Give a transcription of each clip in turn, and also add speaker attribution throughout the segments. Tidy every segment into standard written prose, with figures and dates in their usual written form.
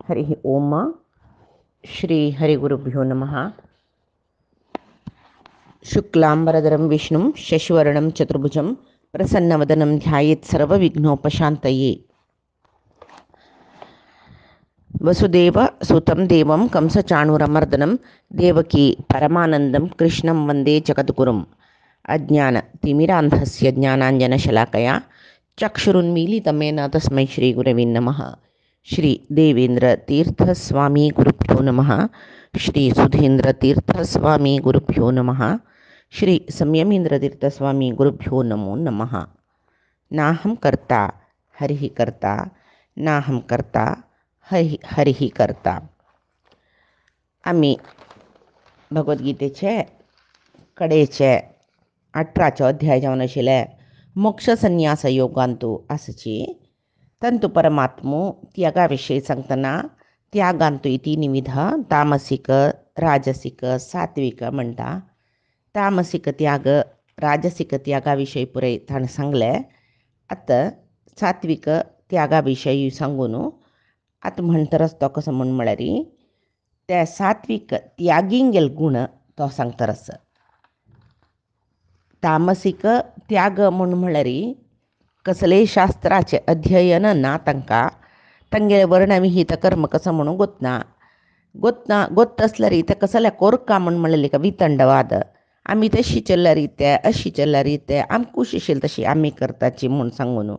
Speaker 1: हरि ओम श्री हरिगुरुभ्यो नमः। शुक्लांबरधरं विष्णुं शशिवर्णं चतुर्भुजं प्रसन्नवदनं ध्यायेत् सर्वविघ्नोपशान्तये। वसुदेव सुतं देवं कंसचाणूरमर्दनं देवकी परमानन्दं कृष्णं वन्दे जगद्गुरुम्। अज्ञानतिमिरान्धस्य ज्ञानाञ्जनशलाकया चक्षुरुन्मीलितं येन तस्मै श्रीगुरवे नमः। श्री देवेंद्र तीर्थ स्वामी गुरुभ्यो नमः। श्री सुधींद्र तीर्थ स्वामी गुरुभ्यो नमः। श्री संयमींद्र तीर्थ स्वामी गुरुभ्यो नमो नमः। नाहं कर्ता हरिः कर्ता, नाहं कर्ता हरिः कर्ता. आम्ही भगवद्गीतेचे कडेचे 18 अध्याय जावन आशिल्ले मोक्ष संन्यास योगांतू आसची तंतु परमात्मो त्यागा विषयी सांगतना त्यागांतू तीन विध तामसिक राजसिक सात्विक म्हणटा. तामसिक त्याग राजसिक त्यागाविषयी पुरे ताणें सांगले. आतां सात्विक त्यागाविषयी सांगून आतां म्हणटरच तो कसो म्हळ्यार त्या सात्विक त्यागींगेल गुण तो सांगतरस. तामसिक त्याग म्हळ्यार कसले शास्त्राचे अध्ययन ना तांकां, तांगेले वर्णविहित कर्म कसं म्हणून गोत्त असल्यार ते कसल्या कोरका म्हणलेली का वितंडवाद. आमी तशी चल्ल्यार ते अशी चल्ल्यार ते आमकां कुशीशील तशी आमी करताची म्हूण सांगून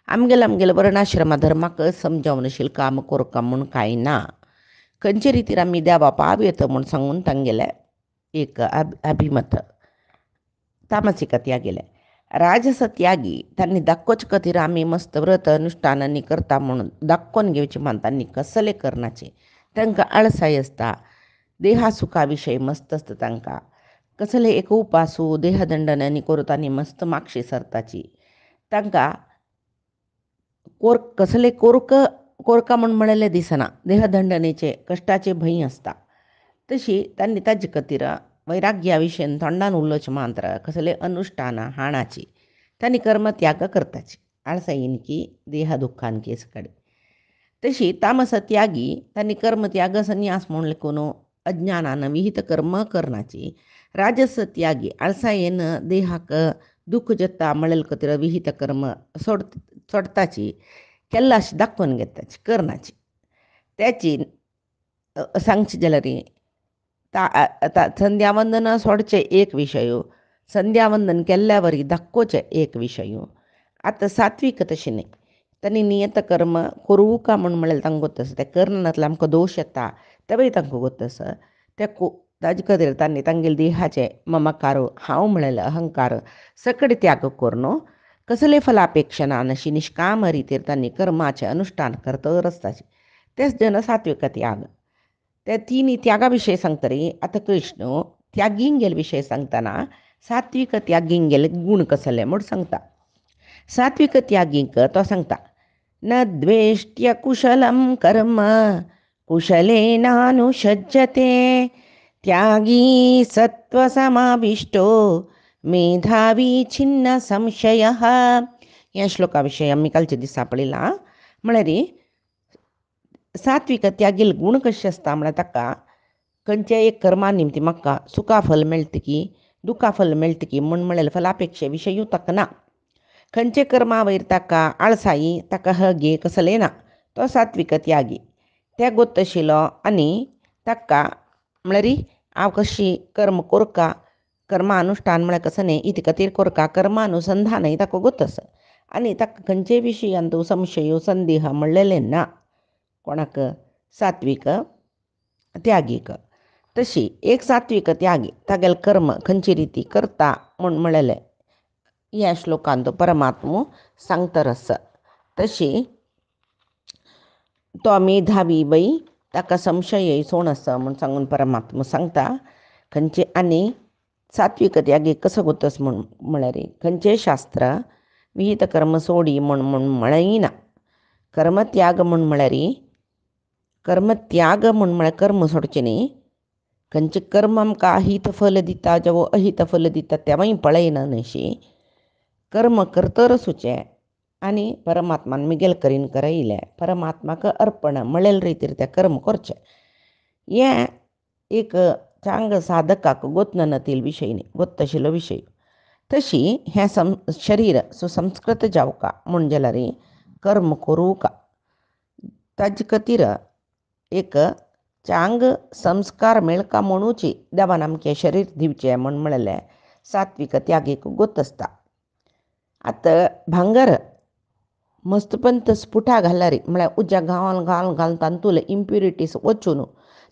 Speaker 1: आमगेले वर्णाश्रम धर्माक समजावन आशिल्लें काम कोरका म्हूण कांय ना. खंयचे रितीर आमी देवा पावयत म्हूण सांगून तांगेले एक अभिमत. तामसिक त्यागेले. राजस त्यागी तांणी दाखोवचे खातीर आमी मस्त व्रत अनुश्ठानांनी करता म्हणून दाखोवन घेवचे म्हण तांणी कसले करनाचे. तांकां आळसाय आसता, देहा सुखा विशयी मस्त आसता तांकां. कसले एक उपासू देहदंडनांनी करून तांणी मस्त मागशी सरताची. तांकां कसले कोरका म्हणलेले दिसना. देहदंडनेचे कश्टाचे भंय आसता. तशी तांणी ताजे खातीर वैराग्या विशयी तोंडान उलोवचें मात्र कसले अनुश्ठानां हाणाची. तांणी कर्म त्याग करताची आळसायेन की देहा दुख्खान की सकाळी. तशी तामस त्यागी तांणी कर्म त्याग संन्यास म्हूण लेखून अज्ञानान विहित कर्म करनाची. राजस त्यागी आळसायेन देहाक दुःख जाता म्हणलेले खातीर विहित कर्म सोडताची, केल्ला अशी दाखोवन घेताची करनाची. त्याची सांगचे जाल्यार संध्यावंदन सोडचे एक विशय, संध्यावंदन केल्ल्या वरी दाखोवचे एक विशय. आतां सात्विक तशें न्ही. तांणी नियत कर्म करूं का म्हणलें तांकां गोतस. ते करनातले आमकां दोश येता तेवूय तांकां गोतस. ताजे खातीर तांणी तांगेले देहाचे ममकार हांव म्हणलेले अहंकार सकड त्याग करून कसले फलापेक्षा ना अशी निष्काम रितीर तांणी कर्माचे अनुश्ठान करत आसताचे. तेच जन सात्विक त्याग. त्या तीन त्यागा विशयी सांगतरी आतां कृष्ण त्यागींगेल विशय सांगतना सात्विक त्यागींगेले गुण कसले म्हूण सांगता. सात्विक त्यागींक तो सांगता न द्वेष्ट्य कुशलं कर्म कुशलेनानुषज्यते त्यागी सत्वसमाविष्टो मेधावी छिन्न संशयः. ह्या श्लोका विशयी आमी कालच्या दिसा पळयलां. म्हळ्यार सात्विक त्यागेल गुण कशें आसता म्हळ्यार ताका खंयच्या एक कर्मा निमती म्हाका सुखा फल मेळटा की दुखा फल मेळटा की म्हणलेले फलापेक्षे विशयूय ताका ना. खंयचे कर्मा वयर ताका आळसाई ताका हगे कसले ना. तो सात्विक त्यागी. त्या गोत आशिल्लो आनी ताका म्हळ्यार हांव कशी कर्म कोरका कर्मानुश्ठान म्हळ्यार कसं न्ही इते खातीर कोरका कर्मानुसंधानय ताका गोतस. आनी ताका खंयचे विशयांत संशय संदेह म्हणलेले ना कोणाक सात्विक त्यागीक. तशी एक सात्विक त्यागी तागेले कर्म खंयची रिती करता म्हूण म्हणलेले ह्या श्लोकांत परमात्मो सांगतरस. तशी तो मेधावी बाई ताका संशय सोणस म्हूण सांगून परमात्मा सांगता. खंयचे आनी सात्विक त्यागी कसो गोतस म्हळ्यार खंयचे शास्त्र विहित कर्म सोडी म्हूण म्हळयना. कर्मत्याग म्हळ्यार कर्म सोडचें न्ही. खंयचे कर्म आमकां अहित फल दिता जेवो अहित फल दिता तेवूय पळयना. अशी कर्म करतर सुचें आणि ಪರಮಾತ್ಮನ ಮಿಗೆಲ್ ಕರಿನ್ ಕರೈಲೆ ಪರಮಾತ್ಮಕ ಅರ್ಪಣ ಮಳೆಲ್ ರೀತಿರ್ತೆ कर्म करचे ये एक चांग साधकाक गोतनतील विषय नाही गोत्तशिलो विषय तशी ह्या शरीर सुसंस्कृत जाव का म्हणजे रे कर्म करू का ताज कतीर एक चांग संस्कार मेळका म्हणूची देवान आमचे शरीर दिवचे म्हण म्हणले सात्विक त्यागीक गोत असता आता भांगर मस्त पण स्फुटा घालणारी म्हळ्यार उज्या घाल तांतूल इम्प्युरिटीज वचून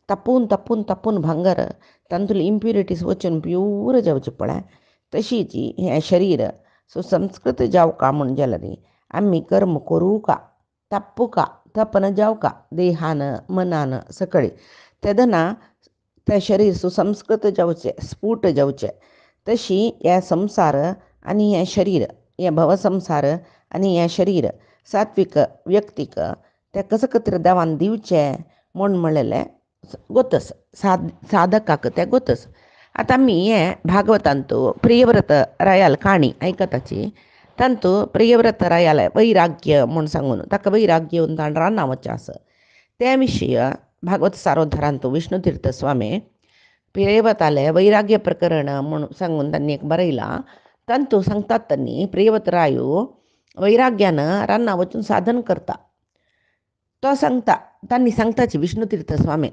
Speaker 1: तापून तापून तापून भांगर तांतूल इम्प्युरिटीज वचून प्यूर जावचे पळय तशीची हें शरीर सुसंस्कृत जाव का म्हण जाल्यार आमी कर्म करूं का ताप्पू का तपन जाव का देहान मनान सकळी तेदना ते शरीर सुसंस्कृत जावचे स्फूट जावचे तशी हे संसार आनी हें शरीर हे भवसंसार आनी हें शरीर सात्विक व्यक्तीक ते कसं कत्र देवान दिवचे म्हण म्हणलेले गोतस साधकाक ते गोतस आता मी हे भागवतांतू प्रियव्रत रायाल काणी आयकताची तांतू प्रियव्रत रायाल वैराग्य म्हण सांगून ताका वैराग्य येवन ताण रानां वचचें आसा त्या विशीं भागवत सारोद्धारांतू विष्णुतीर्थ स्वामी प्रियव्रताले वैराग्य प्रकरण म्हण सांगून तांणी एक बरयलां तांतू सांगतात तांणी प्रियव्रत रायो वैराग्यानं रानां वचून साधन करता तो सांगता तांणी सांगताची विष्णुतीर्थ स्वामी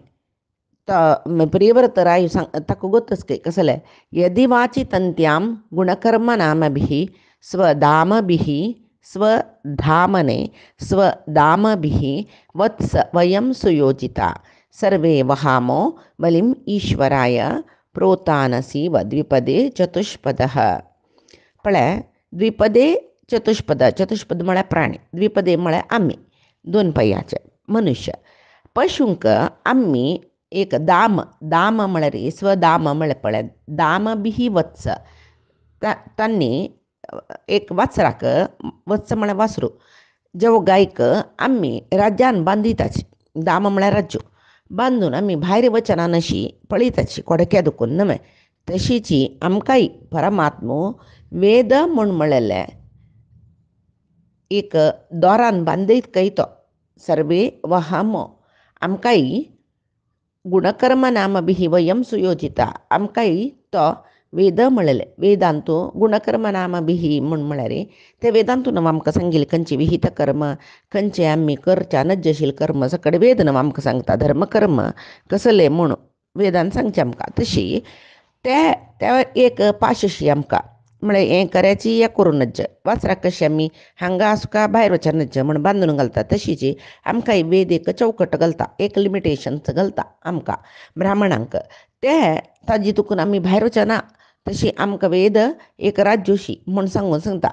Speaker 1: प्रियव्रत राय ताका गोतस कसले यदि वाचितंत्यां गुणकर्मनामभिः स्वधामभिः स्वधामने स्वधामभिः वत्स वयं सुयोजिता सर्वे वहामो बलिम ईश्वराय प्रोतानसीव द्विपदे चतुष्पदः पळय द्विपदे चतुष्पद चतुष्पद म्हळ्यार प्राणी द्विपदे म्हळ्यार आमी दोन पांयाचे मनुष्य पशुंक आम्ही एक दाम दाम म्हळ्यार स्वदाम म्हळ्यार पळय दाम बिही वत्स तांणी एक वासराक वत्स म्हळ्यार वासरू जेव गायक आमी राज्यान बांदिताची दाम म्हळ्यार राज्य बांदून आमी भायर वचना नशी पळयताची कोडक्या दुखून न्हय तशीची आमकांय परमात्मो वेद म्हण म्हणलेले एक दोरान बांदयत काय तो सर्वे वहामो आमकांय गुणकर्म नामभिः वयं सुयोजिता आमकांय तो वेद म्हणलेले वेदांतू गुणकर्म नामभिः म्हण म्हळ्यार ते वेदांतून आमकां सांगिल्लें खंयची विहित कर्म खंयचे आमी करच्या नज्जशील कर्म सकट वेद नव आमकां सांगता धर्मकर्म कसले म्हूण वेदान सांगचें आमकां तशी ते एक पाशशी आमकां म्हळ्यार हें करायची या करून नज्ज वासराक कशें आमी हांगा आसुका भायर वचन नज्ज म्हण बांदून घालता तशीची आमकां वेद एक चौकट घालता एक लिमिटेशन्स घालता आमकां ब्राह्मणांक ते ताजी तुकून आमी भायर वचना तशी आमकां वेद एक राज्योशी म्हण सांगून सांगता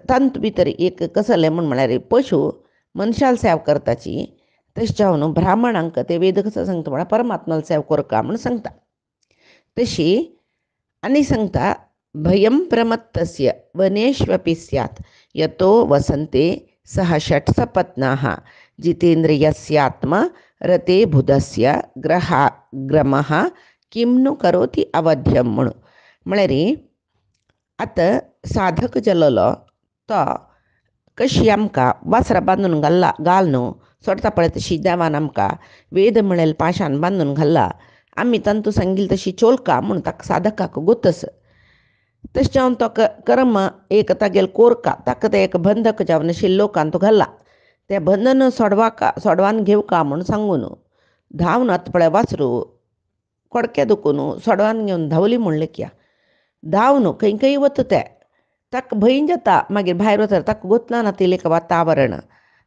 Speaker 1: तांत भितर एक कसलें म्हण म्हळ्यार पशु मनशाल सेव करताची तशें जावन ब्राह्मणांक ते वेद कसो सांगता म्हळ्यार परमात्माल सेव करका म्हण सांगता तशी आनी सांगता भयं प्रमत्तस्य वनेष्वपि स्यात् यतो वसन्ते सह षट्सपत्नाः जितेन्द्रियस्यात्मा रते बुधस्य ग्रमः किं नु करोति अवध्यम म्हणून म्हळ्यार आतां साधक जाल्लो तो कशी आमकां वासरा बांदून घाल न्हू सोडता पळय तशी देवान आमकां वेद म्हणलेले पाशान बांदून घाल्ला आमी तांतू सांगिल्ली तशी चोलका म्हूण ताका साधकाक गोतस तशें जावन तो कर्म एक तागेल कोरका ताका ते एक बंधक जावन आशिल्ले लोकांक तो घाल्ला तें बंधन सोडवान घेवका म्हूण सांगून धांवन आतां पळय वासरू कोडक्या दुखून सोडवान घेवन धांवली म्हणलें क्या धांवन खंय खंय वता ते ताका भंय जाता मागीर भायर वता ताका गोतना नातील एक वातावरण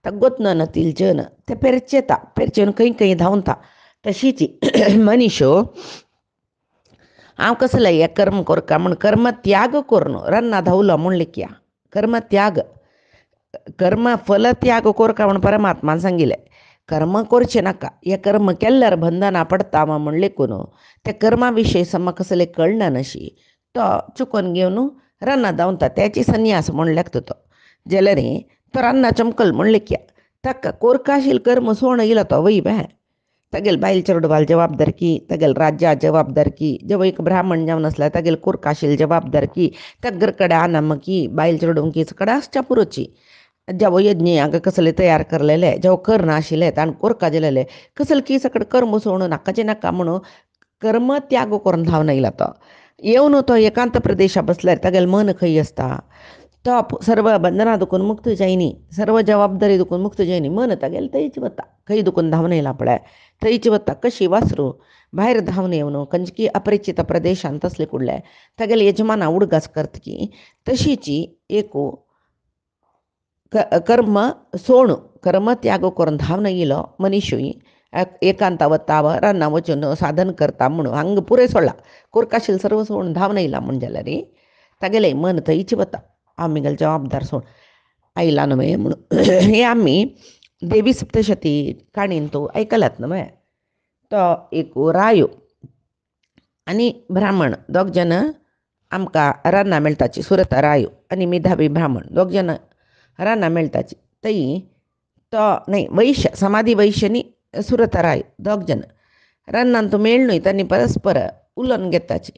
Speaker 1: ताका गोतना नातील जन ते पेरचेवन खंय खंय धांवता तशीच मनीसो हांव कसलें हें कर्म करता म्हूण कर्म त्याग करून रन्ना धांवलो म्हणलें क्या कर्म त्याग कर्म फल त्याग करता म्हूण परमात्मान सांगिल्लें कर्म करचें नाका हें कर्म केल्यार बंधना पडटा म्हण लेखून त्या कर्मा विशयी समज कसलें कळना नशी तो चुकोवन घेवन रन्ना धांवता त्याची संन्यास म्हण लेखता तो जाल्यार तो रन्ना चमकल म्हणलें क्या ताका कोरका आशिल्लें कर्म सोण येयलो तो वय बे तेगेल बायल चेडवाल जबाबदारकी तेगेल राज्या जबाबदारकी जेव एक ब्राह्मण जावन आसल्यार तेगेल कुर्क आशिल्ली जबाबदारकी तेगर कडेन आनमकी बायल चेडवंकी कडेन आसच्या पुरोची जेव्हा यज्ञ हांगा कसले तयार करलेले जेव्हा कर नाशिल्ले ताणें कोरका दिलेले कसले की सकड कर्म सोडून नाकाचे नाका म्हणून कर्म त्याग करून धांवन येयला तो येवन तो एकांत प्रदेशा बसल्यार तागेलें मन खंय आसता तो सर्व बंधना दुखून मुक्त जायनी सर्व जबाबदारी दुखून मुक्त जायनी मन तागेलें थंयच वता खंय दुखून धांवन येयला पळय थंयच वता कशी वासरू भायर धांवन येवन खंयची अपरिचित प्रदेशांत तसले कुडले तागेले यजमाना उडगास करतकी तशीची एक कर्म सोण कर्म त्याग करून धांवन येयलो मनीसूय एकांता वता रान्ना वचून साधन करता म्हणून हांगा पुरे सोडला कोरकाशील सर्व सोडून धांवन येयला म्हण जाल्यार रे तागेलें मन थंयच वता आमगेले जबाबदार सोड आयला न्हय म्हणून हे आमी देवी सप्तशती काणयेन तूं आयकलात न्हय तो एक रायो आनी ब्राह्मण दोग जन आमकां रान्नां मेळटाची सुरत रायो आनी मेधावी ब्राह्मण दोग जन रान्नां मेळटाची थंय तो न्हय वैश्य समाधी वैश्यनी सुरत राय दोग जन रान्नांत मेळ न्हय तांणी परस्पर उलोवन घेताची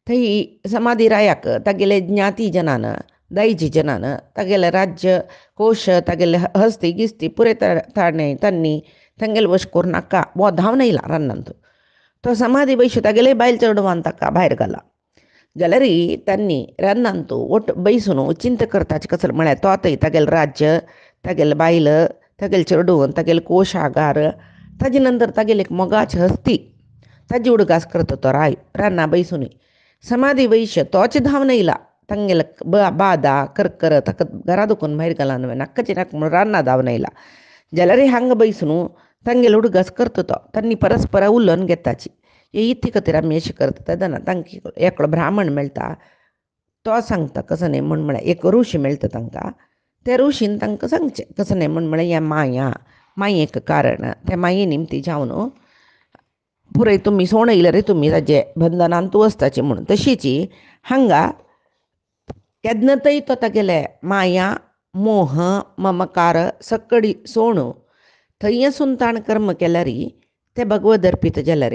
Speaker 1: थंय समाधी रायाक तागेले ज्ञाती जनान दायजी जनान तागेले राज्य कोश तागेले हस्ती गिस्ती पुरे ताणें तांणी तांगेले वश करून नाका वो धांवन येयला रान्नांत तो समाधी वैश्य तागेले बायल चेडवान ताका भायर घाला जाल्यार तांणी रान्नांत वट बैसून चिंत करताचे कसले म्हळ्यार तो थंय तागेलें राज्य तागेले बायल तागेले चेडून तागेले कोश आगार ताजे नंतर तागेले मोगाचे हस्ती ताजी उडगास करता तो राय रान्ना बैसून समाधी वैश्य तोच धांवन येयला तांगेले बादा करकर ताका घरा दुखून भायर घाला न्हय नाक्काचे नाका म्हणून रान्नां धांवन येयला जाल्यार हांगा बैसून तांगेले उडगास करता तो तांणी परस्पर उलोवन घेताची हे इत्ती खातीर आमी अशें करता तेदना तांकां एकलो ब्राह्मण मेळटा तो सांगता कसं न्हय म्हळ्यार एक ऋषी मेळटा तांकां त्या ऋषीन तांकां सांगचें कसं न्हय म्हळ्यार हें माया मायेक कारण त्या माये निमती जावन पुरय तुमी सोण येयल्यार तुमी ताजे बंधनांत तूं वचताचें म्हणून तशीच हांगा केन्नातय तो तागेले माया मोह ममकार सकडी सोण थंय आसून ताणें कर्म केल्यार ते भगवत अर्पीत जाल्यार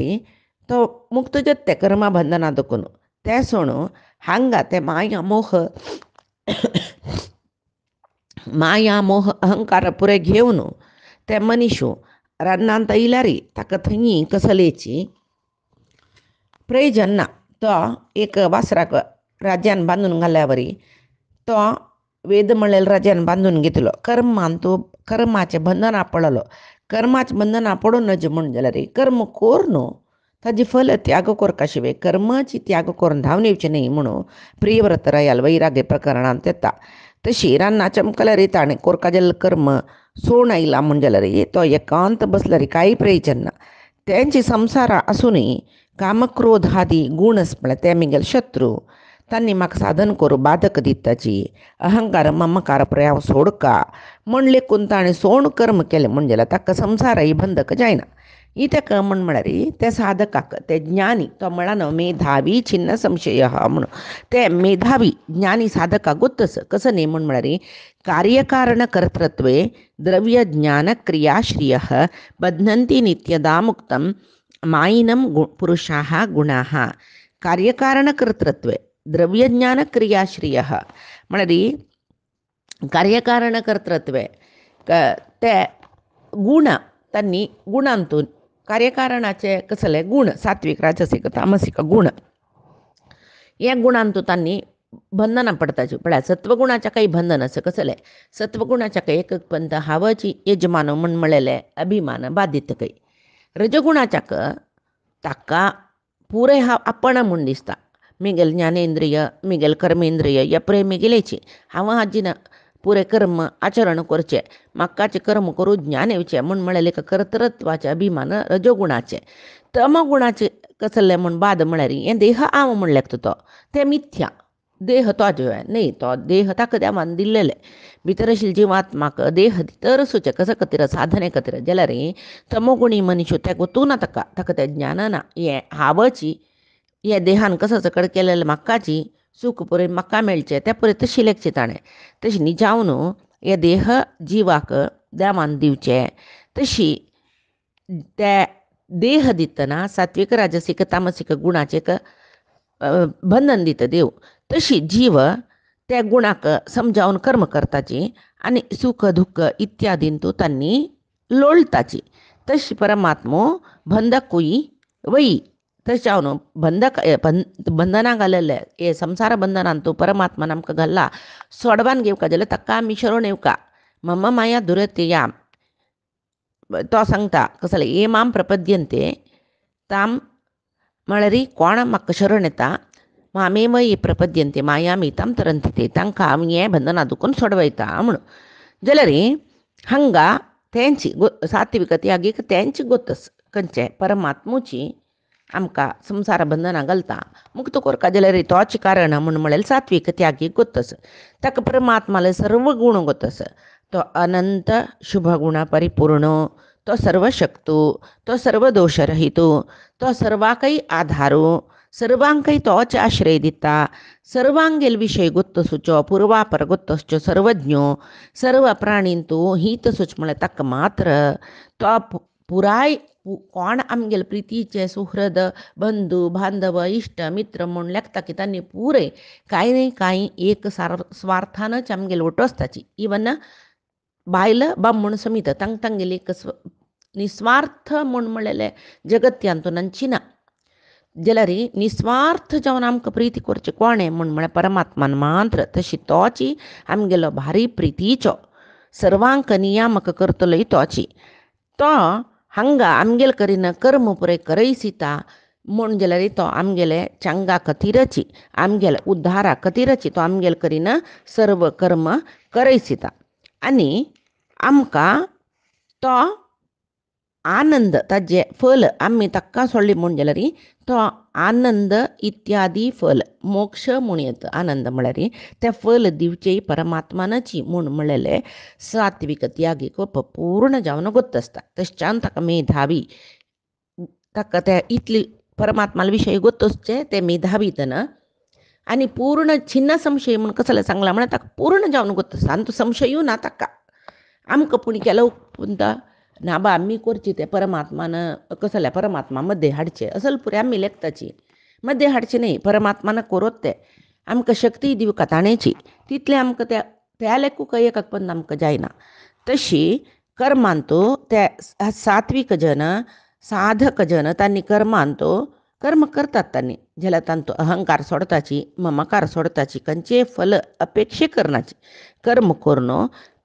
Speaker 1: तो मुक्त जाता कर्मा बंधना दुखून ते सोण हांगा ते माया मोह अहंकार पुरे घेवन ते मनीसू रान्नांत येयल्यार ताका थंय कसलेची प्रयोजन ना तो एक वासराक राज्यान बांदून घाल्या वरी तो वेद म्हणलेल्या राज्यान बांदून घेतलो कर्मान तो कर्माचें बंधना पडलो कर्माचें बंधना पडूं नज म्हण जाल्यार कर्म कोर न्हू ताजी फल त्याग करता शिवाय कर्माची त्याग करून धांवन येवचें न्हय म्हणून प्रियव्रत रायाल वैराग्य प्रकरणांत येता तशी रान्नां चमकल्यार ताणें कोरका जाल्लें कर्म सोण आयला म्हण जाल्यार तो एकांत बसल्यार कांय प्रयोजन ना तेंचे संवसारा आसूनय कामक्रोधादी गूण म्हळ्यार ते आमगेले शत्रू तांणी म्हाका साधन करूं बाधक दिताची अहंकार ममकार पळय हांव सोडका म्हण लेकून ताणें सोण कर्म केलें म्हण जाल्यार ताका संवसारय बंधक जायना ही ताका म्हळ्यार ते साधकाक ते ज्ञानी तो म्हळा न्हय मेधावी छिन्न संशय म्हणून ते मेधावी ज्ञानी साधकाक गुत्तस कसं न्हय म्हळ्यार कार्यकारण कर्तृत्वे द्रव्य ज्ञान क्रियाश्रिय बध्नन्ति नित्यदा मुक्तं मायिनं पुरुषाः गुणाः कार्यकारण कर्तृत्वे द्रव्यज्ञान क्रियाश्रिय म्हळ्यार कार्यकारण कर्तृत्वे ते गुण तांणी गुणांतून कार्यकारणाचे कसले गुण सात्विक राजसीक तामसीक गुण ह्या गुणांतून तांणी बंधनां पडताची पळय सत्वगुणाच्या काही बंधन असं कसले सत्वगुणाच्या काही एक पंत हावची यजमान म्हण म्हळेले अभिमान बाधित काही रजगुणाच्याक ताका पुरे हांव आपण म्हूण दिसता मिगेल ज्ञानेंद्रिय मिगेल कर्मेंद्रिय ह्या प्रेमी गेलेची हांव हाजीन पुरे कर्म आचरण करचें म्हाकाचें कर्म करूं ज्ञान येवचें म्हूण म्हळेलें कर्तृत्वाचे अभिमान रजोगुणाचे तमगुणाचे कसले म्हूण बाद म्हळ्यार हें देह हांव म्हण लेखता तो तें मिथ्या देह तो न्ही तो देह ताका देवान दिल्लेले भितर आशिल्ले जिवात्माक देह भितर सुचे कशा खातीर साधने खातीर जाल्यार तमोगुणी मनीस तें गुतूना ताका तें ज्ञान ना हें हावची हे देहान कसो सकड केलेलें म्हाकाची सूख पुरे म्हाका मेळचें तें पळय तशी लेखचें ताणें तशी न्ही जावन हे देह जिवाक देवान दिवचें तशी ते देह दितना सात्विक राजसीक तामसीक गुणाचें बंधन दिता देव तशी जीव त्या गुणाक समजावून कर्म करताची आणि सुख दुःख इत्यादींतू त्यांनी लोळताची. तशी परमात्मो बंधकुई वई तशावन बंधना घालले हे संसार बंधनांतू परमात्मा नमक घालला सोडवान घेवका जाल्यार ताका आमी शरण येवका. मम माया दुरत्या तो सांगता कसले ए माम प्रपद्यंते ताम म्हळ्यार कोण म्हाका शरण येता मामेव हे प्रपद्यंते मायामी ताम तरंती ते तांकां आमी हें बंधना दुखून सोडवयता म्हणून. जाल्यार हांगा तेंची सात्विक त्यागीक तेंची गोतस खंयचे परमात्मुची आमकां संसार बंधना घालता मुक्त कोरता जाल्यार तोच कारण म्हणून म्हळ्यार सात्विक त्यागीक गोतस. ताका परमात्माले सर्व गुण गोतस. तो अनंत शुभगुण परिपूर्ण, तो सर्वशक्तो, तो सर्व दोषरहितो, तो सर्वांकय आधारो, सर्वांकय तोच आश्रय दिता, सर्वांगेल विषय गोत्तसूचो पूर्वापर गोत्तसचो सर्वज्ञो, सर्व प्राणींतू हित सुच म्हळ्यार ताका मात्र तो पुराय कोण आमगेल प्रितीचे सुहृद बंधू बांधव इश्ट मित्र म्हूण लेखता की तांणी पुरे कांय न्ही कांय एक स्वार्थानच आमगेल वटोसताची. इवन बायल बामण समीत तांगेली एक निस्वार्थ म्हूण म्हणलेले जगत्यांतून ना. जाल्यार निस्वार्थ जावन आमकां प्रिती करचें कोणें म्हूण म्हळ्यार परमात्मान मात्र. तशी तोची आमगेलो भारी प्रितीचो सर्वांक नियामक करतलोय तोची. तो हांगा आमगेल करीन कर्म पुरे करयसिता म्हूण जाल्यार तो आमगेले चांगा खातीरची आमगेल उद्धारा खातीरची तो आमगेल करीन सर्व कर्म करयसिता. आनी आमकां तो आनंद ताजे फल आमी ताका सोडली म्हूण जाल्यार तो आनंद इत्यादी फल मोक्ष म्हूण येता. आनंद म्हळ्यार ते फल दिवचे परमात्मानाची म्हूण म्हणलेले सात्विक त्यागीक पूर्ण जावन गोत्त आसता. तशच्यान ताका मेधावी ताका ते इतली परमात्मा विशयी गोत्त आसचे ते मेधावीतन आनी पूर्ण छिन्न संशय म्हूण कसले सांगला म्हळ्यार ताका पूर्ण जावन गोत्त आसता. आनी तो संशयूय ना ताका. आमकां पूण केलो म्हणटा ना बा आमी करची ते परमात्मान कसले परमात्मा मध्ये हाडचे असल पुरे आमी लेखताची मध्ये हाडचे न्ही. परमात्मान करोत ते आमकां शक्ती दिवका ताणेची तितले आमकां त्या लेखूक एकाक पण आमकां जायना. तशी कर्मांतू ते सात्विक जन साधक जन तांणी कर्मांतू कर्म करतात. तांणी जाल्यार तांतू अहंकार सोडताची ममकार सोडताची खंयचे फल अपेक्षे करनाची कर्म करून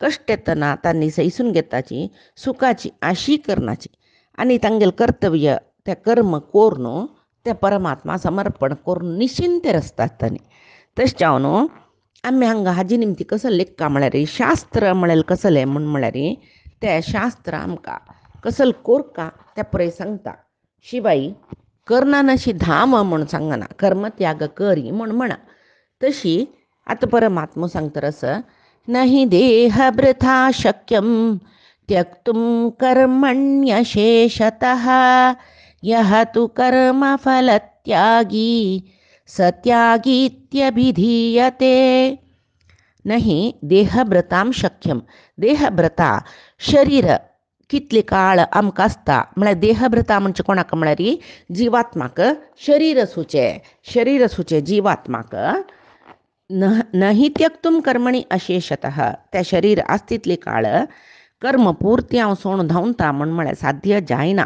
Speaker 1: कश्ट येतना तांणी सैसून घेताची सुखाची आशी करनाची आनी तांगेल कर्तव्य ते कर्म करून ते परमात्मा समर्पण करून निश्चिंतेर आसतात तांणी. तशें जावन आमी हांगा हाजी निमती कसं लेखा म्हळ्यार शास्त्र म्हळ्यार कसलें म्हूण म्हळ्यार ते शास्त्र आमकां कसल कोरका ते पळय सांगता. शिवाय कर्णानशी धाम म्हूण सांगना कर्म त्याग करी म्हूण म्हणा. तशी आतां परमात्मा सांगता रस नहि देह वृथा शक्यं त्यक्तुं कर्मण्यशेषतः यः तु कर्मफलत्यागी सत्यागीत्यभिधीयते. नहि देहभृतां शक्यं देहभृता शरीर कितले काळ आमकां आसता म्हळ्यार देहभृता म्हणजे कोणाक म्हळ्यार जिवात्माक शरीर सुचे जिवात्माक नहि त्यक्तुं कर्मणि अशेषतः ते शरीर आसतितले काळ कर्म पूर्ती हांव सोडून धांवता म्हळ्यार साध्य जायना.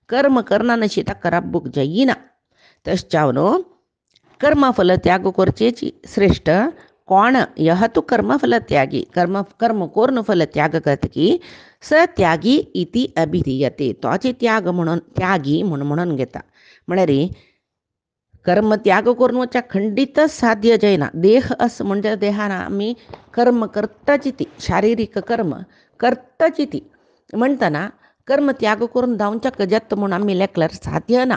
Speaker 1: कर्म करना नशी ताका राबूंक जायना. तशें जावन कर्मफल त्याग करचेची श्रेष्ठ कोण यह तु कर्मफल त्यागी कर्म करून फल त्याग करतकी स त्यागी इति अभिधीयते. तोचे त्याग म्हणून त्यागी म्हणून घेता. म्हळ्यार कर्म त्याग करून वचा खंडितच साध्य जायना. देह असं म्हणजे देहान आमी कर्म करताची ती शारिरीक कर्म करताची ती म्हणटना कर्म त्याग करून धांवच्याक जत म्हणून आमी लेखल्यार साध्य ना.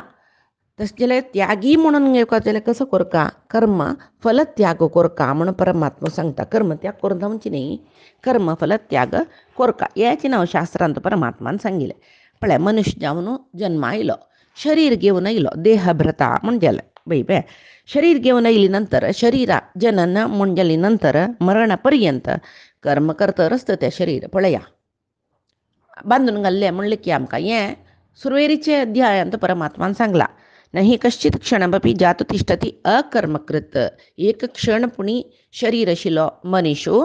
Speaker 1: तशें जाल्यार त्यागी म्हणून घेवका जाल्यार कसो करका कर्म फल त्याग करका म्हणून परमात्मा सांगता. कर्म त्याग करून धांवची न्ही कर्म फल त्याग करका हेचें नांव शास्त्रांत परमात्मान सांगिल्लें. पळय मनुश्य जावन जन्मा आयलो शरीर घेवन आयलो देहभ्रता म्हण गेले बैबे शरीर घेवन आयली नंतर शरिरा जनन म्हण गेली नंतर मरणा पर्यंत कर्म करतर आसता तें शरीर. पळया बांदून घाल्लें म्हणलें की आमकां हें सुरवेरीचे अध्यायांत परमात्मान सांगला नाही कश्चित क्षणमपि जातु तिष्ठति अकर्मकृत. एक क्षण पुणी शरीर आशिल्लो मनीसो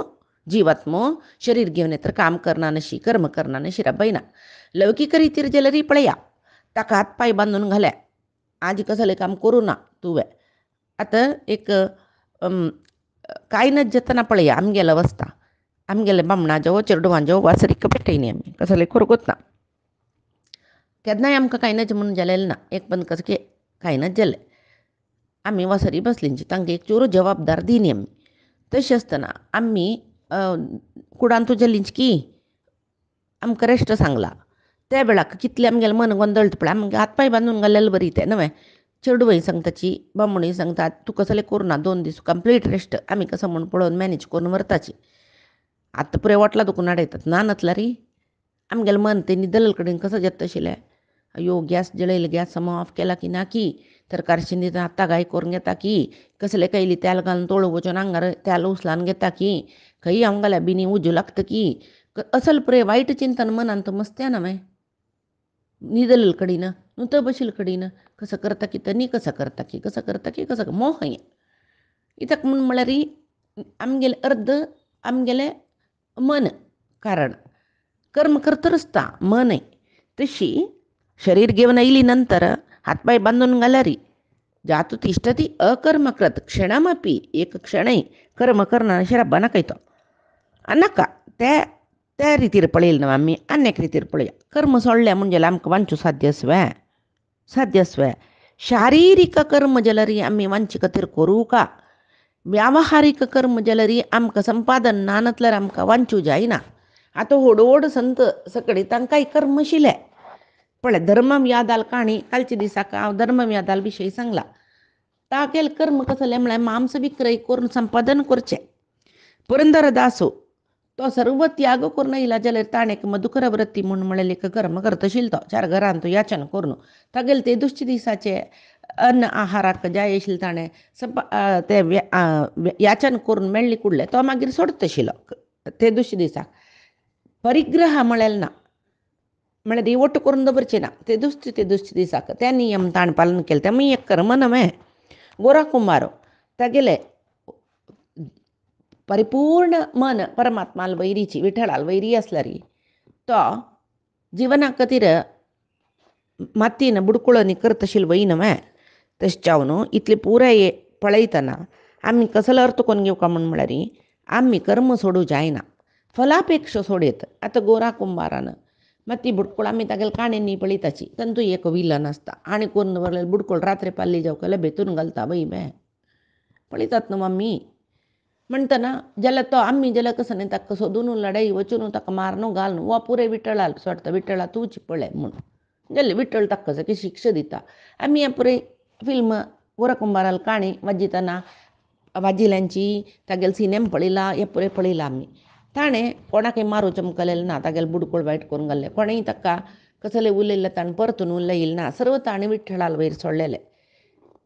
Speaker 1: जीवात्मो शरीर घेवन येता काम करना नशी कर्म करना नशी बैना लौकिक रितीर जलरी पळया ताका हात पाय बांधून घाल्या आज कसले काम करू ना तुवें आतां एक कांय न जेतना पळया आमगेलो वस्ता आमगेले बामणाचो चेडवांचो वासरीक पेटयनी आमी कसले करगोत ना केन्नाय आमकां कांय नच म्हणून जालेलें ना एक बंद कसं की कांय नच जालें आमी वासरी बसलींची तांकां एक चोरू जबाबदार दिनी आमी तशें आसतना आमी कुडान तुज्या लिंचकी आमकां रेस्ट सांगला त्या वेळाक कितलें आमगेलें मन गोंदळटा पळय आमगे हात पाय बांदून घालेले बरी तें न्हय चेडूय सांगताची बामणूय सांगता तूं कसलें करूना 2 दीस कंप्लीट रेस्ट आमी कसं म्हूण पळोवन मॅनेज करून व्हरताची आतां पुरे वटला दुखून हाडयतात ना नतला री आमगेलें मन तें न्हिदले कडेन कसं जेत आशिल्लें अयो गॅस जळयलो गॅस समो ऑफ केला की ना की तरकारी शिंदिता आतां गाय करून घेता की कसले कैली तेल घालून तोळ वचून आंगार तेल उचलान घेता की खंय हांव घाल्या बिनी उजो लागता की असल पुरे वायट चिंतन मनांत मस्त्या ना माय न्हिदलेल कडेन नुत बशिल कडेन कसं करता की तनी कसं करता की कसं मोह हें इतक म्हूण म्हळ्यार आमगेलें अर्ध आमगेलें मन कारण कर्म करता आसता मनय तशी शरीर घेवन आयली नंतर हातपाय बांदून घाल्यार जातु तिष्ठति अकर्मकृत क्षणमपि एक क्षणय कर्म करना अशें रब्बाना कयतो नाका त्या रितीर पळयलें न्हू आमी आनी एक रितीर पळया कर्म सोडलें म्हणजे आमकां वांचूं साध्य आसवें शारिरीक कर्म जाल्यार आमी वांचे खातीर करूं का व्यावहारीक कर्म जाल्यार आमकां संपादन ना नतल्यार आमकां वांचूं जायना आतां व्हड संत सकडी तांकांय कर्म आशिल्लें पळय धर्मव्यादाल काणी कालच्या दिसाक हांव धर्मव्यादाल विशयी सांगला तागेल कर्म कसलें म्हळ्यार मांस विक्रय करून संपादन करचें पुरंदरदासो तो सर्व त्याग करून येयला जाल्यार ताणें एक मधुकर वृत्ती म्हणून म्हळें एक कर्म करता आशिल्लो तो 4 घरांत तो याचन करून तागेले ते दुश्च दिसाचे अन्न आहाराक जाय आशिल्लें ताणें ते याचन करून मेळ्ळी कुडलें तो मागीर सोडता आशिल्लो ते दुश्च दिसाक परिग्रह म्हळें ना म्हळ्यार दिवट करून दवरचें ना ते दुश्च दिसाक ते नियम ताण पालन केलें तें एक कर्म न्हय गोरा कुंभारो तागेलें परिपूर्ण मन परमात्माल वैरीची विठ्ठलाल वैरी आसल्यार तो जिवना खातीर मातयेन बुडकुळनी करता आशिल्लो वय न्हय तशें जावन इतलें पुराय पळयतना आमी कसलो अर्थ करून घेवका म्हळ्यार आमी कर्म सोडूं जायना फलापेक्षा सोडयत आतां गोरा कुंभारान माती बुडकुळ आमी तागेले काणयेंनी पळयताची तातूंत एक विलन आसता आनी करून दवरलेले बुडकुळ रात्री पाल्ली जावं भेतून घालता वय बे पळयतात न्हू आमी म्हणटना जाल्यार तो आमी जाल्यार कसं न्ही ताका सोदून लढाई वचून ताका मारून घालून वो पुरे विठ्ठलाल सोडता विठ्ठला तूंच पळय म्हणून जाल्यार विठ्ठल ताका सारकी शिक्षा दिता आमी हे पुरे फिल्म गोरा कुंभाराल काणी वाजितना वाजिल्यांची तागेले सिनेमा पळयला हे पुरे पळयला आमी ताणें कोणाकय मारूं चमकलेलें ना तागेले बुडकुळ वायट करून घाल्ले कोणेय ताका कसलें उलयल्लें ताणें परतून उलयलें ना सर्व ताणें विठ्ठलाल वयर सोडलेलें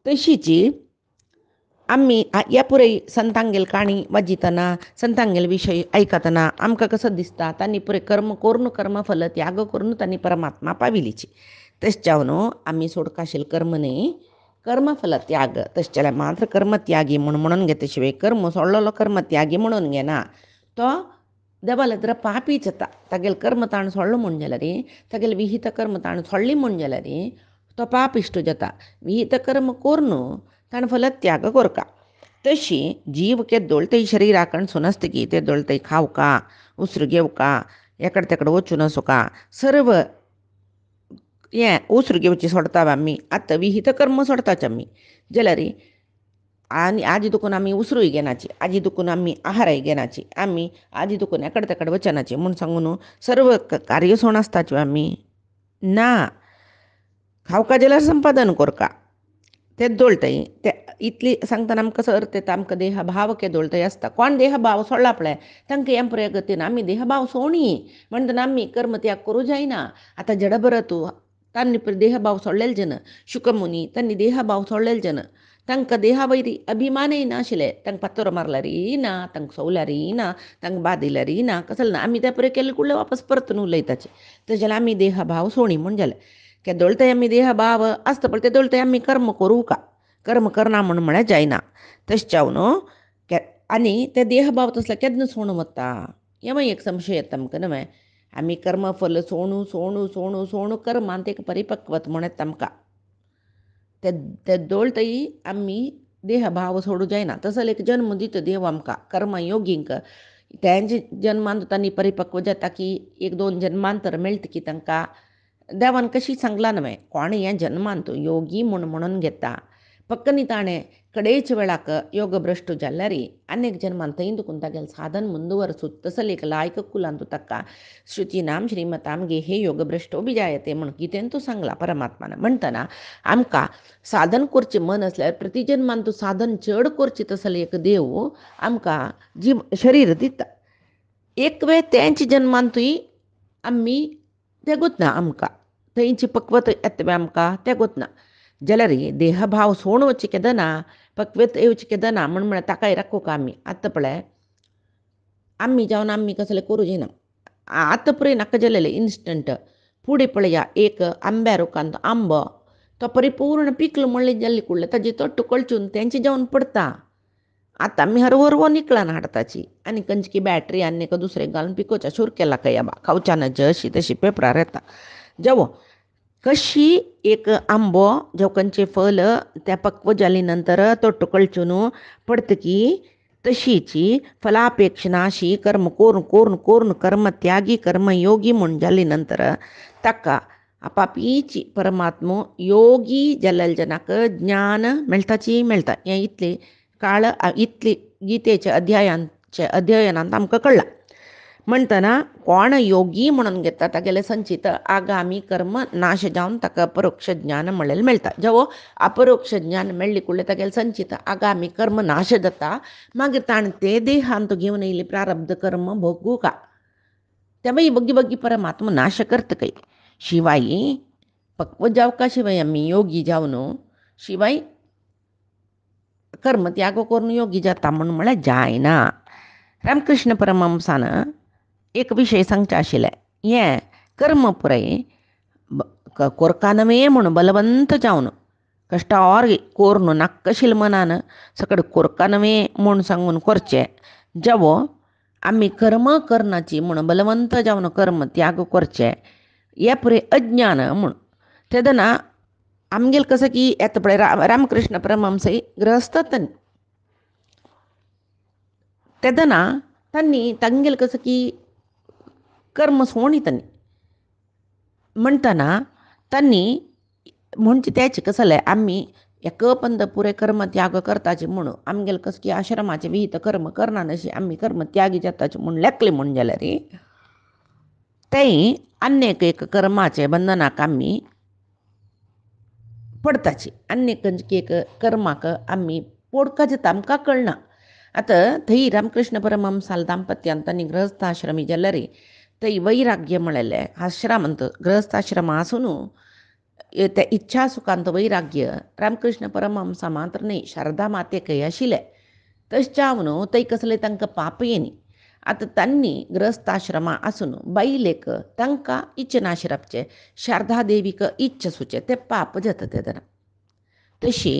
Speaker 1: तशीच आमी ह्या पुरे संतांगेल काणी वाजितना संतांगेल विशय आयकतना आमकां कसो दिसता तांणी पुरे कर्म करून कर्म फल त्याग करून तांणी परमात्मा पाविलीची तशें जावन आमी सोडका आशिल्लें कर्म न्ही कर्मफल त्याग तशें जाल्यार मात्र कर्मत्यागी म्हणून घेता शिवाय कर्म सोडलेलो कर्मत्यागी म्हणून घेना तो देवालें पापी जाता तागेले कर्म ताणें सोडलो म्हूण जाल्यार तागेले विहित कर्म ताणें सोडली म्हूण जाल्यार तो पापिश्ट जाता विहित कर्म करून ताणें फल त्याग करता तशी जीव केद्दोळ शरीराकण सुनस्तगी तेद्दोळ खावका उसरू घेवका एकडे तेकडे वचून आसोका सर्व हें उसरू घेवची सोडटा आमी आतां विहित कर्म सोडताच आमी जाल्यार आनी आजी दुखून आमी उसरूय घेनाची आजी दुखून आमी आहाराय घेनाची आमी आजी दुखून एकडे तेकडे वचनाची म्हूण सांगून सर्व कार्य सोड आसताच्यो आमी ना खावका जाल्यार संपादन करता तें दोळटय ते इतली सांगतना आमकां कसो अर्थ येता आमकां देहभाव केदोळटय आसता कोण देहभाव सोडला पळय तांकां हें पुरे गतीन आमी देहभाव सोणी म्हणटना आमी कर्म त्याग करूं जायना आतां जडभरत तांणी देहभाव सोडलेले जन शुकमुनी तांणी देहभाव सोडलेले जन तांकां देहा वयरी अभिमानय नाशिल्ले तांकां पातोर मारल्यारय ना तांकां सवल्यारय ना तांकां बादिल्यारय ना कसलें ना आमी त्या पुरे केले कुडले वापस परतून उलयताचे तें जाल्यार आमी देहभाव सोणी म्हूण जालें केदोळते आमी देह भाव आसता पळय तेदोळते आमी कर्म करूं का कर्म करना म्हणून म्हळ्यार जायना तशें जावन आनी ते देह भाव तसले केन्ना सोडून वता हे मागीर एक संशय येता आमकां न्हय आमी कर्मफल सोडूं सोडूं सोडूं सोडूं कर्मांत एक परिपक्वत म्हण येता आमकां ते दोळतय आमी देह भाव सोडूं जायना तसले एक जन्म दिता देव आमकां कर्मयोगींक तेंचे जन्मान तांणी परिपक्व जाता की एक दोन जन्मांतर मेळटा की तांकां देवान कशी सांगला न्हय कोण हें जन्मांत योगी म्हणून घेता पक्कनी ताणें कडेच वेळाक योग भ्रश्ट जाल्यार अनेक जन्मान थंय दुखून तागेलें साधन ಮುಂದುವರಿಸು तसले एक लायक कुलांतू ताका श्रुतीनाम श्रीमताम गे हे योग भ्रश्ट बी जायते म्हण कितें तूं सांगला परमात्मान म्हणटना आमकां साधन करचें मन असल्यार प्रतिजन्मान तूं साधन चड करचें तसले एक देव आमकां जीव शरीर दिता एक वेळ तेंच्या जन्मांतूय आमी तेगूत ना आमकां थंयची पक्वत येता आमकां तेगूत ना जाल्यार देहभाव सोडून वचचें केदां ना पक्वत येवचें केदां ना म्हण ताकाय राखूं का आमी आतां पळय आमी जावन आमी कसलें करूं जायना आतां पुरय नाका जालेलें इन्स्टंट फुडें पळया एक आंब्या रुखांत आंबो तो परिपूर्ण पिकलो म्हणलें जाल्ले कुडलें ताजी तोट्ट कळचून तेंचें जावन पडटा आतां आमी हरवरवो निकळान हाडटाची आनी खंयची बॅटरी आनी एका दुसरें घालून पिकोवच्या शूर केला काय बा खावच्यान जशी तशी पेपरार येता जेवो कशी एक आंबो जेव खंयचे फल त्या पक्व जाली नंतर तोट्ट कळचून पडतकी तशीची फलापेक्षनाशी कर्म करून करून करून कर्म त्यागी कर्मयोगी म्हूण जाली नंतर ताका आपापीची परमात्मो योगी जाल्ल्या जनाक ज्ञान मेळटाची मेळटा हें इतलें काळ इतली गीतेच्या अध्ययनांत आमकां कळ्ळां म्हणटना कोण योगी म्हणून घेता तागेले संचित आगामी कर्म नाश जावन ताका अपरोक्ष ज्ञान मेळ्ळेलें मेळटा जेवो अपरोक्ष ज्ञान मेळ्ळी कुडलें तागेलें संचित आगामी कर्म नाश जाता मागीर ताणें ते देहांत घेवन येयलें प्रारब्ध कर्म भोगूं का ते मागीर बग्गी बग्गी परमात्मा नाश करता काय शिवाय पक्व जावका शिवाय आमी योगी जावन शिवाय कर्म त्याग करून योगी जाता म्हणून म्हळ्यार जायना रामकृष्ण परमहंसान एक विशय सांगचे आशिल्ले हें कर्म पुरय कोरका नवे म्हूण बलवंत जावन कश्टावर कोर नाक्कशील मनान सकड कोरका नवे म्हूण सांगून करचें जेवो आमी कर्म करनाची म्हूण बलवंत जावन कर्म त्याग करचें हे पुरे अज्ञान म्हूण तेदना आमगेल कसं की येता पळय रामकृष्ण परमहंसय गृहस्थ तेदना तांणी तांगेल कसं की कर्म सोणी तांणी म्हणटना तांणी म्हणजे तेच कसं जालें आमी एकपंद पुरे कर्म त्याग करताचे म्हणून आमगेल कसं की आश्रमाचे विहित कर्म करना नशी आमी कर्म त्यागी जाताचे म्हूण लेखलें म्हूण जाल्यार तें आनेक एक कर्माचे बंधनाक आमी पडताची आनेक एक कर्माक आमी पडका जाता आमकां कळना आतां थंय रामकृष्ण परमहंसाल दाम्पत्यान तांणी गृहस्थाश्रमी जाल्यार थंय वैराग्य म्हळेलें आश्रमांत गृहस्थाश्रम आसून ते इच्छा सुखांत वैराग्य रामकृष्ण परमहंसा मात्र न्ही शारदा मातेकय आशिल्लें तशें जावन थंय कसलें तांकां पाप येनी आतां तांणी गृहस्थाश्रमा आसून बायलेक तांकां इच्छ नाशिरपचें शारदा देवीक इच्छ सुचें तें पाप जाता तेदना तशी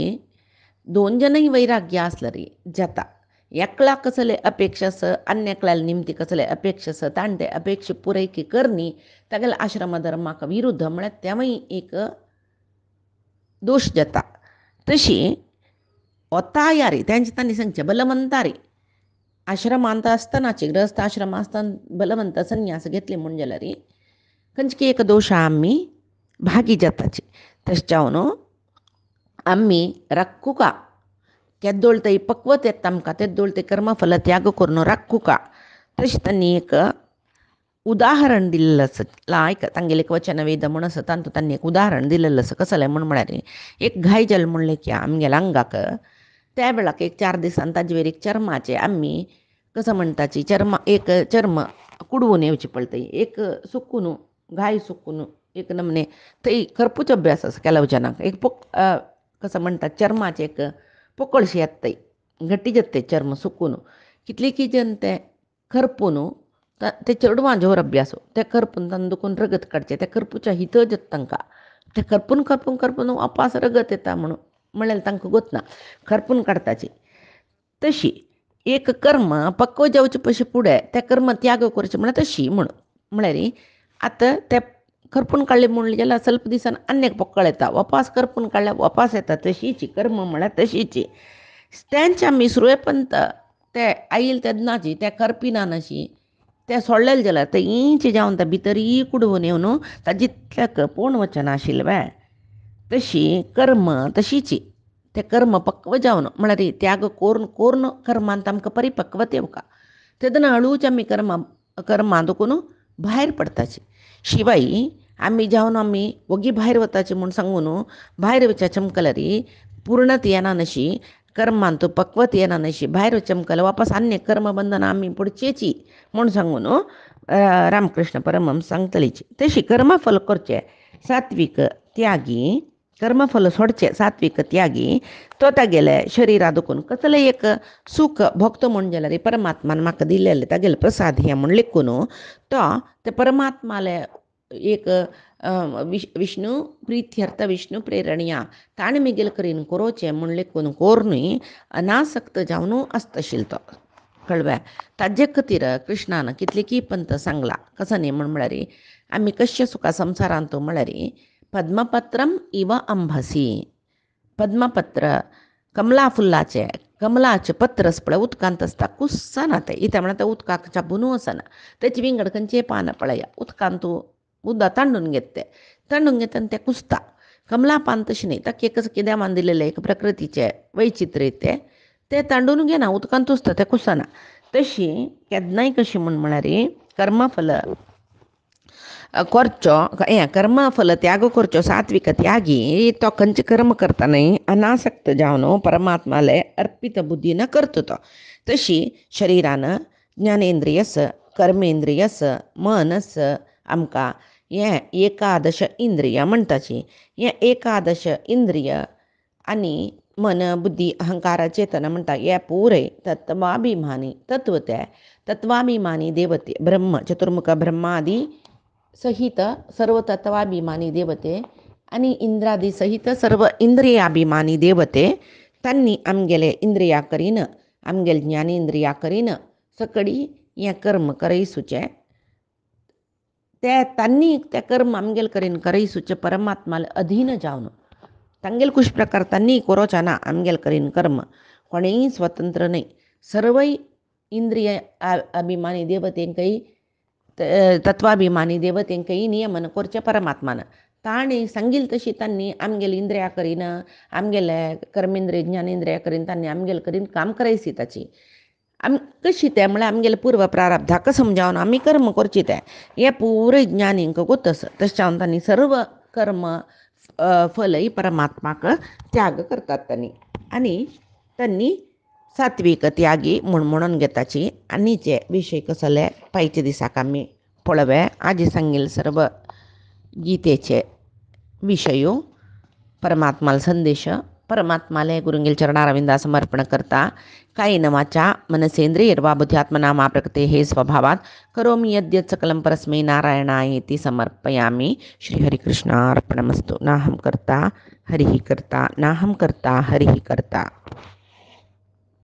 Speaker 1: दोन जनय वैराग्य आसल्यार जाता एकल्याक कसले अपेक्षा आस अन्यकल्याल निमती कसले अपेक्षा आसा ताणें ते अपेक्षा पुरयकी करनी तागेले आश्रम धर्माक विरुद्ध म्हळ्यार तेवूय एक दोश जाता तशी ओतायारी तेंचे तांणी सांगचें बलवंतारी आश्रमांत आसतनाची गृहस्थ आश्रम आसतना बलवंत संन्यास घेतली म्हूण जाल्यार खंयची एक दोश आमी भागी जाताची तशें जावन आमी राखूं का केदोळ थंय पक्वत येता आमकां तेदोळ ते कर्मफल त्याग करून राखूं का तशें तांणी एक उदाहरण दिल्लें आसा लायक तांगेलें एक वचन वेद म्हूण आसा तातूंत तांणी एक उदाहरण दिल्लें आसा कसलें म्हूण म्हळ्यार एक घाय जाली म्हणलें की आमगेल्या अंगाक त्या वेळाक एक 4 दिसान ताजे वयर एक चर्माचे आमी कसं म्हणटाची एक चर्म कुडवून येवची पडटा एक सुकून घाय सुकून एक नमने थंय खरपूच अभ्यास आसा केल्या जनाक एक कसं म्हणटा चर्माचे एक पोकळशी येता थंय घट्टी जाता ते चर्म सुकून कितले की जन ते खरपून ते चेडवां जोर अभ्यास ते खरपून तांकां दुखून रगत काडचें ते खरपूच्या हित जाता तांकां ते करपून करपून करपून वापास रगत येता म्हणून म्हळ्यार तांकां गोतना करपून काडटाची. तशी एक कर्म पक्व जावचे पयशे फुडें तें कर्म त्याग करचें म्हळ्यार तशी म्हणून म्हळ्यार आतां तें करपून काडलें म्हणलें जाल्यार स्वल्प दिसान आनी एक पक्कळ येता, वापास करपून काडल्यार वापास येता, तशीची कर्म म्हळ्यार तशीची. तेंच्या मिसरुळेपंत ते आईल तेदनाची त्या करपिनान अशी तें सोडलेलें जाल्यार तें इंच जावन तें भितर कुडवून येवन ताजे जितल्याक पोवन वचना आशिल्लें बाय. तशी कर्म तशीची. तें कर्म पक्व जावन म्हळ्यार त्याग कोरून कोरून कर्मांत आमकां परिपक्वता येवका. तेदना हळूच आमी कर्मां दुखून भायर पडटाची. शिवाय आमी जावन आमी ओगी भायर वताची म्हूण सांगून भायर वचचें मुखार पूर्णत येना नशी कर्मांत पक्वत येना नशी भायर वचचें मुखार वापस आनी एक कर्म बंधना आमी पुडचेची म्हूण सांगून रामकृष्ण परमहंस सांगतलीची. तशी कर्मफल करचें सात्वीक त्यागी, कर्मफल सोडचें सात्वीक त्यागी तो तागेले शरिरा दुखून कसलें एक सूख भोगतो म्हूण जाल्यार परमात्मान म्हाका दिलेलें तागेले प्रसाद हें म्हूण लेखून तो ते परमात्माले एक विष्णू प्रित्यर्थ विष्णू प्रेरणिया ताणें मिगेल करीन कोरोचें म्हूण लेखून कोरनूय अनासक्त जावन आसताशिल्लो तो. कळ्ळें. ताजे खातीर कृष्णान कितलेकी पंत सांगला कसो न्ही म्हळ्यार आमी कशें सुखा संवसारांत म्हळ्यार पद्मपत्रम इव अंभसी. पद्मपत्र कमला फुल्लाचें कमलाचें पत्र आसा पळय उदकांत आसता कुस्सना तें इता म्हळ्यार तें उदकाक चाबून वचना. तेचे विंगड खंयचेय पान पळया उदकांत तूं उदक तांडून घेता तांडून घेता आनी तें कुसता. कमला पान तशें न्ही ताका एक देवान दिलेलें एक प्रकृतीचें वैचित्र्य तें तांडून घेना उदकांत कुसता तें कुसना. तशी केन्नाय कशी म्हळ्यार कर्मफल करचो कर्मफल त्याग करचो सात्विक त्यागी तो खंयचे कर्म करता न्ही अनासक्त जावन परमात्माले अर्पित बुद्धीन करता तो. तशी शरिरान ज्ञानेंद्रियस कर्मेंद्रियस मनस आमकां हें एकादश इंद्रिया म्हणटाची. हें एकादश इंद्रिय आनी मन बुद्धी अहंकार चेतना म्हणटा हें पुरय तत्वाभिमानी तत्वाभिमानी देवते ब्रह्म चतुर्मुख ब्रह्मादी सहित सर्व तत्वाभिमानी देवते आनी इंद्रादी सहित सर्व इंद्रियाभिमानी देवते तांणी आमगेले इंद्रिया करीन आमगेले ज्ञानेंद्रिया करीन सकडी हें कर्म करयसुचें तांणी तें कर्म आमगेले करीन करयसुचें परमात्माले अधीन जावन तांगेले कुश प्रकार तांणी कोरोचें ना आमगेले करीन कर्म कोणेय स्वतंत्र न्ही. सर्वय इंद्रिय अभिमानी देवतेंकय तत्वाभिमानी देवतेंकय नियमन करचें परमात्मान. ताणें सांगिल्लें तशी तांणी आमगेले इंद्रिया करीन आमगेले कर्मेंद्रिय ज्ञानेंद्रिया करीन तांणी आमगेले करीन काम करयसी ताची. कशी तें म्हळ्यार आमगेले पूर्व प्रारब्धाक समजावन आमी कर्म करची तें हें पुरय ज्ञानींक गोतस. तशें जावन तांणी सर्व कर्म फलय परमात्माक त्याग करतात तांणी आनी तांणी सात्वीक त्यागी म्हणून घेताची. आनीचे विशय कसले पायचे दिसाक आमी पळोवया. आजी सांगिल्ले सर्व गीतेचे विशयो परमात्माल संदेश परमात्माले गुरुंगेल चरणारविंदा समर्पण करता. कायेन वाचा मनसेंद्रियर्वा बुद्ध्यात्मना मा प्रकृते हे स्वभावात करोमि यद्यत् सकलं परस्मै नारायणायेति समर्पयामि. श्री हरिकृष्णार्पणमस्तु. नाहं कर्ता हरिः कर्ता नाहं कर्ता हरिः कर्ता.